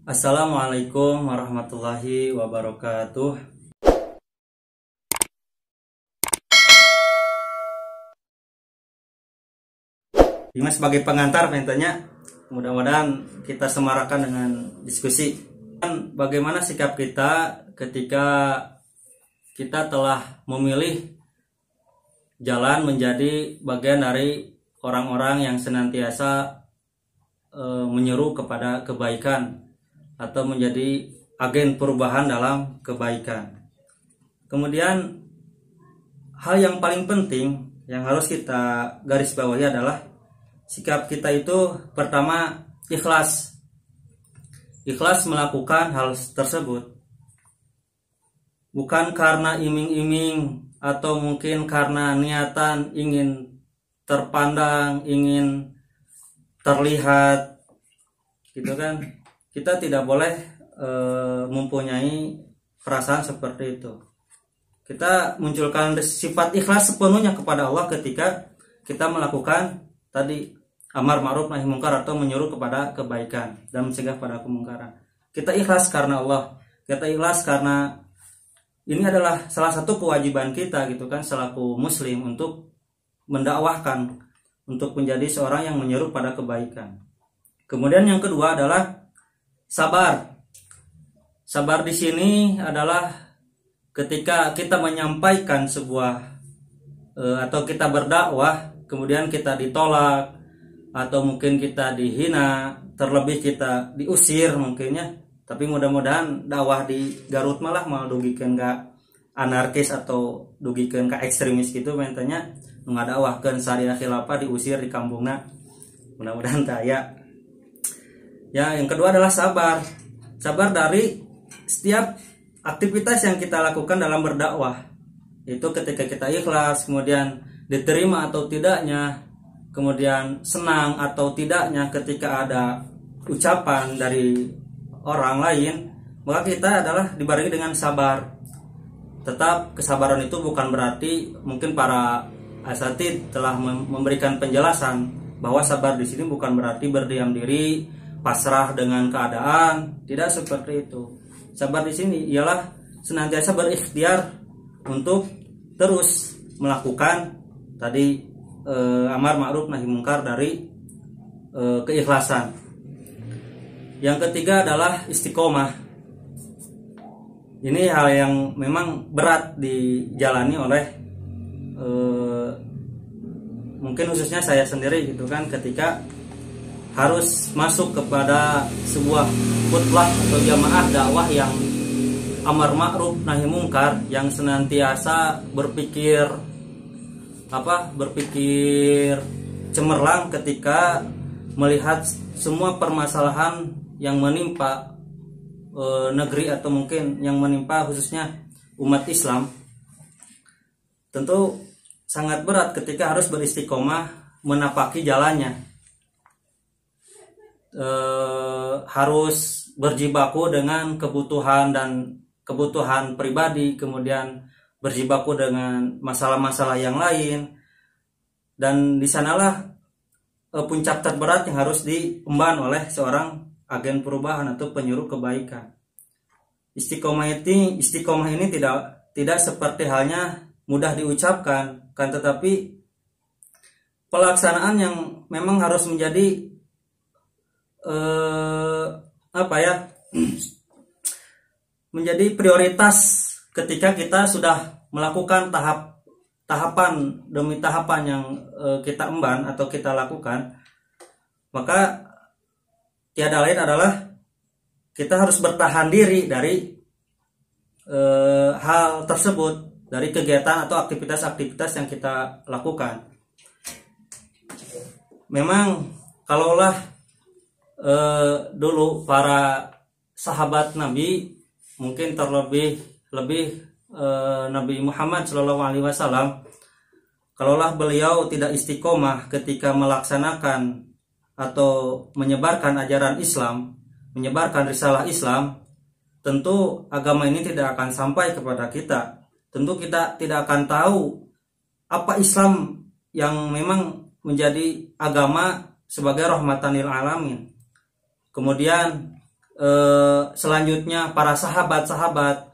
Assalamualaikum warahmatullahi wabarakatuh. Ini sebagai pengantar pengennya, mudah-mudahan kita semarakan dengan diskusi. Bagaimana sikap kita ketika kita telah memilih jalan menjadi bagian dari orang-orang yang senantiasa menyeru kepada kebaikan atau menjadi agen perubahan dalam kebaikan. Kemudian hal yang paling penting yang harus kita garis bawahi adalah sikap kita itu pertama ikhlas. Ikhlas melakukan hal tersebut bukan karena iming-iming atau mungkin karena niatan ingin terpandang, ingin terlihat, gitu kan. Kita tidak boleh mempunyai perasaan seperti itu. Kita munculkan sifat ikhlas sepenuhnya kepada Allah ketika kita melakukan tadi amar ma'ruf nahi mungkar atau menyuruh kepada kebaikan dan mencegah pada kemungkaran. Kita ikhlas karena Allah. Kita ikhlas karena ini adalah salah satu kewajiban kita, gitu kan, selaku muslim untuk mendakwahkan, untuk menjadi seorang yang menyeru pada kebaikan. Kemudian yang kedua adalah sabar. Sabar di sini adalah ketika kita menyampaikan sebuah atau kita berdakwah, kemudian kita ditolak atau mungkin kita dihina, terlebih kita diusir mungkinnya. Tapi mudah-mudahan dakwah di Garut malah mau dugikeun ka anarkis atau dugikeun ka ekstremis gitu, mentenya ngadawahkeun syariah khilafah diusir di kampungna. Mudah-mudahan tah ya. Ya, yang kedua adalah sabar. Sabar dari setiap aktivitas yang kita lakukan dalam berdakwah. Itu ketika kita ikhlas, kemudian diterima atau tidaknya, kemudian senang atau tidaknya ketika ada ucapan dari orang lain, maka kita adalah dibarengi dengan sabar. Tetap kesabaran itu bukan berarti, mungkin para asatid telah memberikan penjelasan bahwa sabar di sini bukan berarti berdiam diri, pasrah dengan keadaan, tidak seperti itu. Sabar di sini ialah senantiasa berikhtiar untuk terus melakukan tadi amar ma'ruf nahi mungkar dari keikhlasan. Yang ketiga adalah istiqomah. Ini hal yang memang berat dijalani oleh mungkin khususnya saya sendiri, gitu kan, ketika harus masuk kepada sebuah khutbah atau jamaah dakwah yang amar ma'ruf nahi mungkar, yang senantiasa berpikir cemerlang ketika melihat semua permasalahan yang menimpa negeri atau mungkin yang menimpa khususnya umat Islam. Tentu sangat berat ketika harus beristiqomah menapaki jalannya. Harus berjibaku dengan kebutuhan pribadi, kemudian berjibaku dengan masalah-masalah yang lain, dan di sanalah puncak terberat yang harus diemban oleh seorang agen perubahan atau penyuruh kebaikan. Istiqomah ini tidak seperti halnya mudah diucapkan, kan, tetapi pelaksanaan yang memang harus menjadi menjadi prioritas ketika kita sudah melakukan tahapan demi tahapan yang kita emban atau kita lakukan. Maka tiada lain adalah kita harus bertahan diri dari hal tersebut, dari kegiatan atau aktivitas-aktivitas yang kita lakukan. Memang kalaulah dulu para sahabat Nabi, mungkin terlebih Nabi Muhammad SAW, kalaulah beliau tidak istiqomah ketika melaksanakan atau menyebarkan ajaran Islam, menyebarkan risalah Islam, tentu agama ini tidak akan sampai kepada kita. Tentu kita tidak akan tahu apa Islam yang memang menjadi agama sebagai rahmatan lil alamin. Kemudian selanjutnya para sahabat-sahabat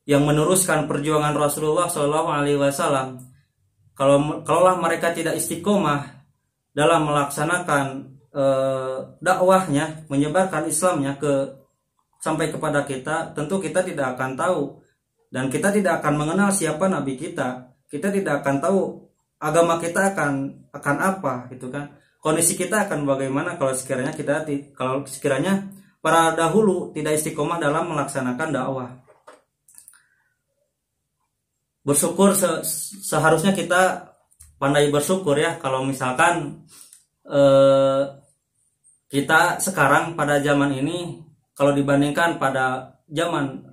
yang meneruskan perjuangan Rasulullah Shallallahu Alaihi Wasallam, kalaulah mereka tidak istiqomah dalam melaksanakan dakwahnya, menyebarkan Islamnya sampai kepada kita, tentu kita tidak akan tahu dan kita tidak akan mengenal siapa nabi kita. Kita tidak akan tahu agama kita akan apa, gitu kan. Kondisi kita akan bagaimana kalau sekiranya para dahulu tidak istiqomah dalam melaksanakan dakwah. Bersyukur seharusnya kita pandai bersyukur ya, kalau misalkan kita sekarang pada zaman ini, kalau dibandingkan pada zaman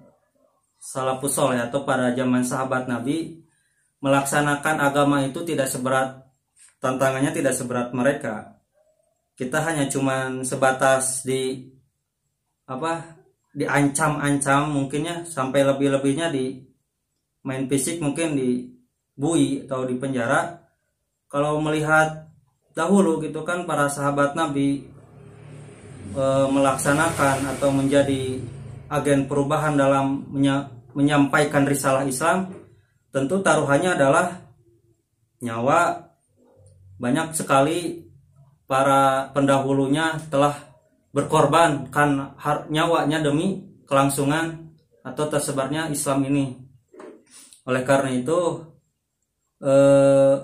salafus saleh atau pada zaman sahabat Nabi, melaksanakan agama itu tantangannya tidak seberat mereka. Kita hanya cuman sebatas diancam-ancam mungkinnya, sampai lebih-lebihnya di main fisik, mungkin dibui atau di penjara. Kalau melihat dahulu gitu kan, para sahabat Nabi melaksanakan atau menjadi agen perubahan dalam menyampaikan risalah Islam, tentu taruhannya adalah nyawa. Banyak sekali para pendahulunya telah berkorbankan nyawanya demi kelangsungan atau tersebarnya Islam ini. Oleh karena itu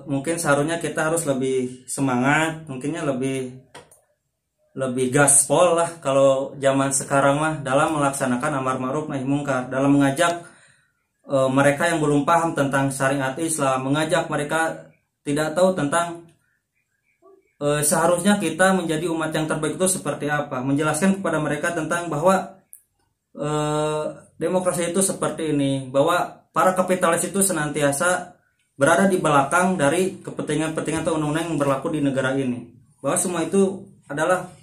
mungkin seharusnya kita harus lebih semangat, mungkinnya lebih gaspol lah kalau zaman sekarang mah, dalam melaksanakan amar ma'ruf nahi mungkar, dalam mengajak mereka yang belum paham tentang syariat Islam, mengajak mereka tidak tahu tentang seharusnya kita menjadi umat yang terbaik itu seperti apa, menjelaskan kepada mereka tentang bahwa demokrasi itu seperti ini, bahwa para kapitalis itu senantiasa berada di belakang dari kepentingan-kepentingan atau undang-undang yang berlaku di negara ini, bahwa semua itu adalah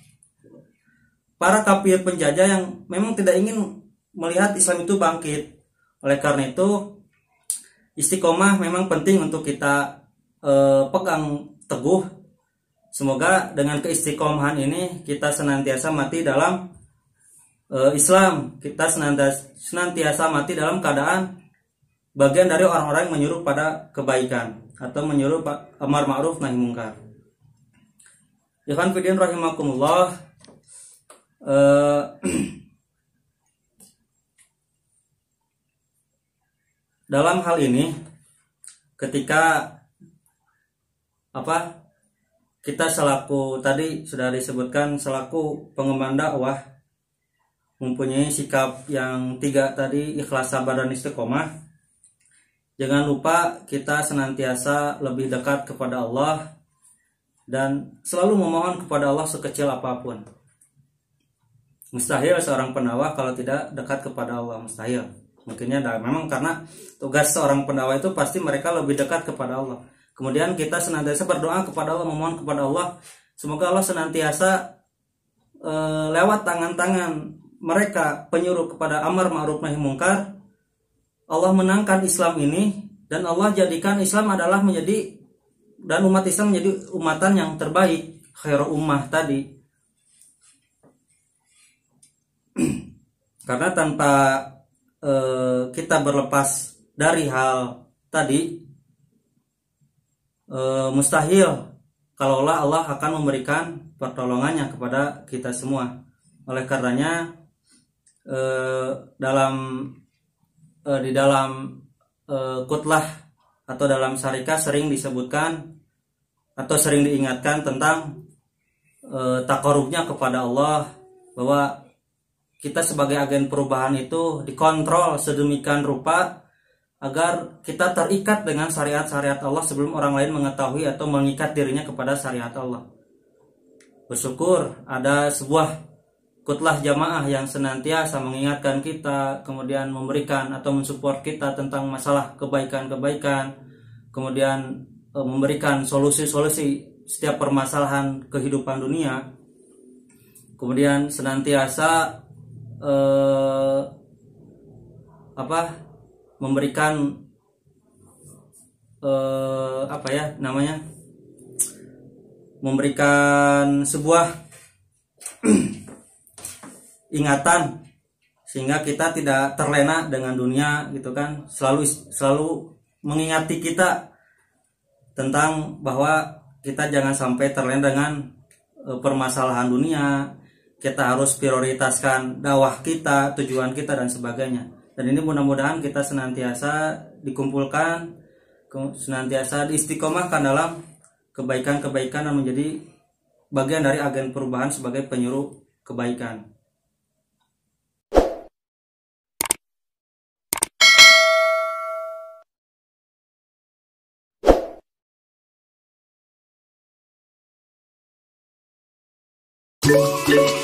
para kafir penjajah yang memang tidak ingin melihat Islam itu bangkit. Oleh karena itu istiqomah memang penting untuk kita pegang teguh. Semoga dengan keistiqomahan ini kita senantiasa mati dalam Islam, kita senantiasa mati dalam keadaan bagian dari orang-orang yang menyuruh pada kebaikan atau menyuruh amar ma'ruf nahi mungkar. Ikhwan fillah rahimakumullah, dalam hal ini ketika kita selaku, tadi sudah disebutkan, selaku pengemban dakwah mempunyai sikap yang 3 tadi, ikhlas, sabar, dan istiqomah. Jangan lupa kita senantiasa lebih dekat kepada Allah dan selalu memohon kepada Allah sekecil apapun. Mustahil seorang pendakwah kalau tidak dekat kepada Allah, mustahil. Mungkinnya memang karena tugas seorang pendakwah itu pasti mereka lebih dekat kepada Allah. Kemudian kita senantiasa berdoa kepada Allah, memohon kepada Allah, semoga Allah senantiasa lewat tangan-tangan mereka penyuruh kepada amar ma'ruf nahi mungkar, Allah menangkan Islam ini, dan Allah jadikan Islam adalah menjadi, dan umat Islam menjadi umatan yang terbaik, khairu ummah tadi. Karena tanpa kita berlepas dari hal tadi, mustahil kalaulah Allah akan memberikan pertolongannya kepada kita semua. Oleh karenanya di dalam kutlah atau dalam syarikah sering disebutkan atau sering diingatkan tentang takarubnya kepada Allah, bahwa kita sebagai agen perubahan itu dikontrol sedemikian rupa agar kita terikat dengan syariat-syariat Allah sebelum orang lain mengetahui atau mengikat dirinya kepada syariat Allah. Bersyukur ada sebuah kutlah jamaah yang senantiasa mengingatkan kita, kemudian memberikan atau mensupport kita tentang masalah kebaikan-kebaikan, kemudian memberikan solusi-solusi setiap permasalahan kehidupan dunia, kemudian senantiasa memberikan memberikan sebuah ingatan sehingga kita tidak terlena dengan dunia gitu kan, selalu mengingati kita tentang bahwa kita jangan sampai terlena dengan permasalahan dunia. Kita harus prioritaskan dakwah kita, tujuan kita dan sebagainya. Dan ini mudah-mudahan kita senantiasa dikumpulkan, senantiasa diistiqomahkan dalam kebaikan-kebaikan dan menjadi bagian dari agen perubahan sebagai penyuruh kebaikan. Thank you.